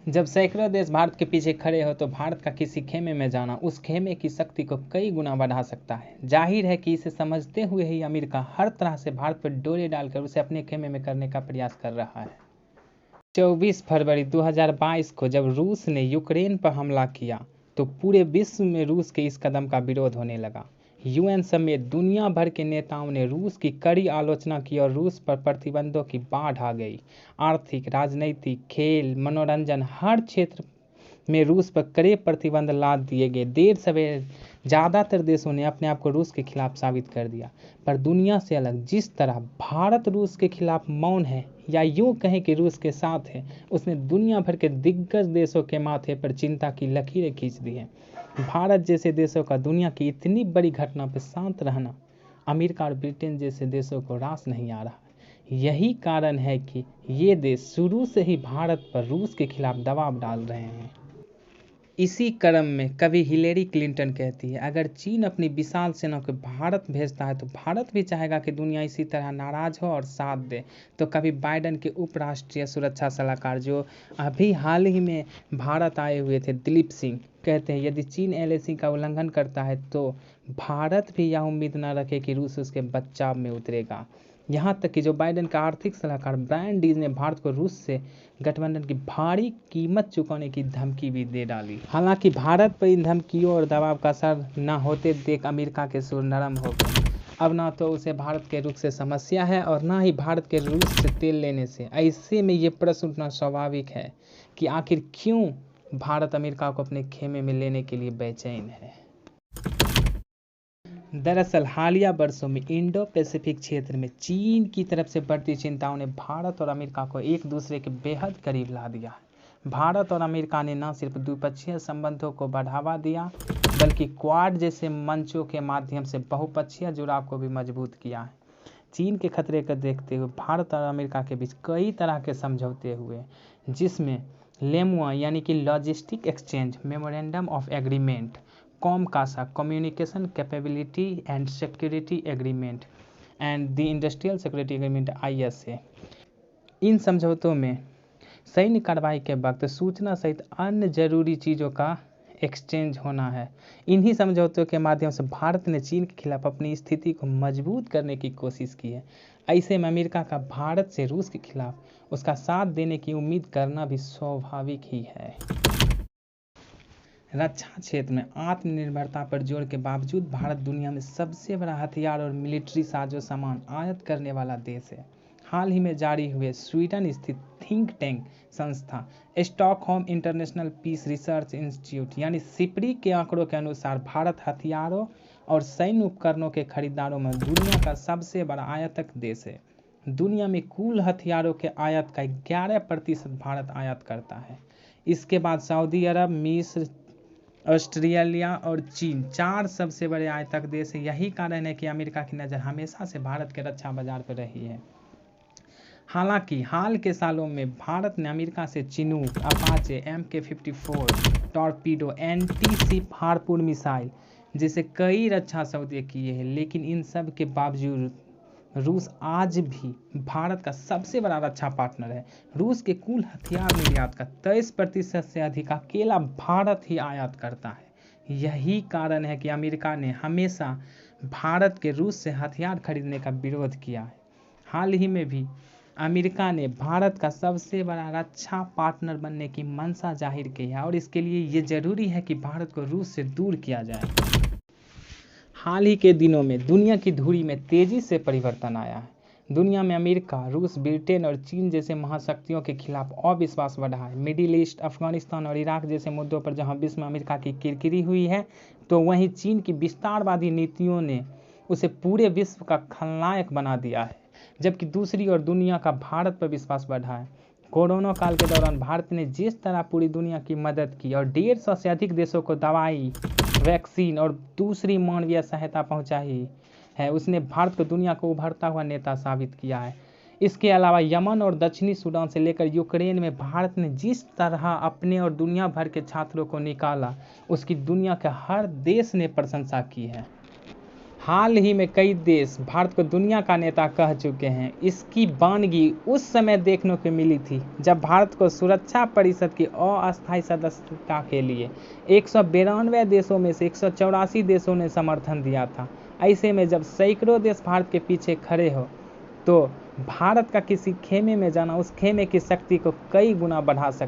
जब सैकड़ों देश भारत के पीछे खड़े हो तो भारत का किसी खेमे में जाना उस खेमे की शक्ति को कई गुना बढ़ा सकता है। जाहिर है कि इसे समझते हुए ही अमेरिका हर तरह से भारत पर डोरे डालकर उसे अपने खेमे में करने का प्रयास कर रहा है। 24 फरवरी 2022 को जब रूस ने यूक्रेन पर हमला किया तो पूरे विश्व में रूस के इस कदम का विरोध होने लगा। यूएन समेत दुनिया भर के नेताओं ने रूस की कड़ी आलोचना की और रूस पर प्रतिबंधों की बाढ़ आ गई। आर्थिक, राजनीतिक, खेल, मनोरंजन हर क्षेत्र में रूस पर कड़े प्रतिबंध लाद दिए गए। देर सवेर ज़्यादातर देशों ने अपने आप को रूस के खिलाफ साबित कर दिया, पर दुनिया से अलग जिस तरह भारत रूस के खिलाफ मौन है या यूं कहें कि रूस के साथ है, उसने दुनिया भर के दिग्गज देशों के माथे पर चिंता की लकीरें खींच दी हैं। भारत जैसे देशों का दुनिया की इतनी बड़ी घटना पर शांत रहना अमेरिका और ब्रिटेन जैसे देशों को रास नहीं आ रहा। यही कारण है कि ये देश शुरू से ही भारत पर रूस के खिलाफ दबाव डाल रहे हैं। इसी क्रम में कभी हिलेरी क्लिंटन कहती है, अगर चीन अपनी विशाल सेना को भारत भेजता है तो भारत भी चाहेगा कि दुनिया इसी तरह नाराज हो और साथ दे। तो कभी बाइडेन के उपराष्ट्रीय सुरक्षा सलाहकार जो अभी हाल ही में भारत आए हुए थे, दिलीप सिंह, कहते हैं यदि चीन एलएसी का उल्लंघन करता है तो भारत भी यह उम्मीद न रखे कि रूस उसके बचाव में उतरेगा। यहाँ तक कि जो बाइडेन का आर्थिक सलाहकार ब्रायन डीज ने भारत को रूस से गठबंधन की भारी कीमत चुकाने की धमकी भी दे डाली। हालांकि भारत पर इन धमकियों और दबाव का असर न होते देख अमेरिका के सुर नरम हो गए। अब ना तो उसे भारत के रुख से समस्या है और ना ही भारत के रूस से तेल लेने से। ऐसे में ये प्रश्न उठना स्वाभाविक है कि आखिर क्यों भारत अमेरिका को अपने खेमे में लेने के लिए बेचैन है। दरअसल हालिया वर्षों में इंडो पैसिफिक क्षेत्र में चीन की तरफ से बढ़ती चिंताओं ने भारत और अमेरिका को एक दूसरे के बेहद करीब ला दिया है। भारत और अमेरिका ने न सिर्फ द्विपक्षीय संबंधों को बढ़ावा दिया बल्कि क्वाड जैसे मंचों के माध्यम से बहुपक्षीय जुड़ाव को भी मजबूत किया है। चीन के खतरे को देखते हुए भारत और अमेरिका के बीच कई तरह के समझौते हुए, जिसमें लेमुआ यानी कि logistic exchange memorandum of agreement, COMCASA communication capability and security agreement and the industrial security agreement ISA। इन समझौतों में सैन्य कार्रवाई के वक्त सूचना सहित अन्य जरूरी चीज़ों का एक्सचेंज होना है। इन्हीं समझौतों के माध्यम से भारत ने चीन के खिलाफ अपनी स्थिति को मजबूत करने की कोशिश की है। ऐसे में अमेरिका का भारत से रूस के खिलाफ उसका साथ देने की उम्मीद करना भी स्वाभाविक ही है। रक्षा क्षेत्र में आत्मनिर्भरता पर जोर के बावजूद भारत दुनिया में सबसे बड़ा हथियार और मिलिट्री साजो सामान आयात करने वाला देश है। हाल ही में जारी हुए स्वीडन स्थित थिंक टैंक संस्था Stockholm international peace research institute यानी सिपरी के आंकड़ों के अनुसार भारत हथियारों और सैन्य उपकरणों के खरीदारों में दुनिया का सबसे बड़ा आयातक देश है। दुनिया में कुल हथियारों के आयात का 11% भारत आयात करता है। इसके बाद सऊदी अरब, मिस्र, ऑस्ट्रेलिया और चीन 4 सबसे बड़े आयातक देश है। यही कारण है कि अमेरिका की नज़र हमेशा से भारत के रक्षा बाजार पर रही है। हालांकि हाल के सालों में भारत ने अमेरिका से Chinook, Apache, MK-54 torpedo, anti-ship harpoon missile जैसे कई रक्षा सौदे किए हैं, लेकिन इन सब के बावजूद रूस आज भी भारत का सबसे बड़ा रक्षा पार्टनर है। रूस के कुल हथियार निर्यात का 23% से अधिक अकेला भारत ही आयात करता है। यही कारण है कि अमेरिका ने हमेशा भारत के रूस से हथियार खरीदने का विरोध किया है। हाल ही में भी अमेरिका ने भारत का सबसे बड़ा रक्षा पार्टनर बनने की मंशा जाहिर की है और इसके लिए ये जरूरी है कि भारत को रूस से दूर किया जाए। हाल ही के दिनों में दुनिया की धुरी में तेजी से परिवर्तन आया है। दुनिया में अमेरिका, रूस, ब्रिटेन और चीन जैसे महाशक्तियों के खिलाफ अविश्वास बढ़ा है। मिडिल ईस्ट, अफगानिस्तान और इराक जैसे मुद्दों पर जहां विश्व में अमेरिका की किरकिरी हुई है, तो वहीं चीन की विस्तारवादी नीतियों ने उसे पूरे विश्व का खलनायक बना दिया है, जबकि दूसरी ओर दुनिया का भारत पर विश्वास बढ़ा है। कोरोना काल के दौरान भारत ने जिस तरह पूरी दुनिया की मदद की और 150 से अधिक देशों को दवाई, वैक्सीन और दूसरी मानवीय सहायता पहुंचाई है, उसने भारत को दुनिया को उभरता हुआ नेता साबित किया है। इसके अलावा यमन और दक्षिणी सूडान से लेकर यूक्रेन में भारत ने जिस तरह अपने और दुनिया भर के छात्रों को निकाला, उसकी दुनिया के हर देश ने प्रशंसा की है। हाल ही में कई देश भारत को दुनिया का नेता कह चुके हैं। इसकी वानगी उस समय देखने को मिली थी जब भारत को सुरक्षा परिषद की अस्थायी सदस्यता के लिए 192 देशों में से 184 देशों ने समर्थन दिया था। ऐसे में जब सैकड़ों देश भारत के पीछे खड़े हो तो भारत का किसी खेमे में जाना उस खेमे की शक्ति को कई गुना बढ़ा सकता है।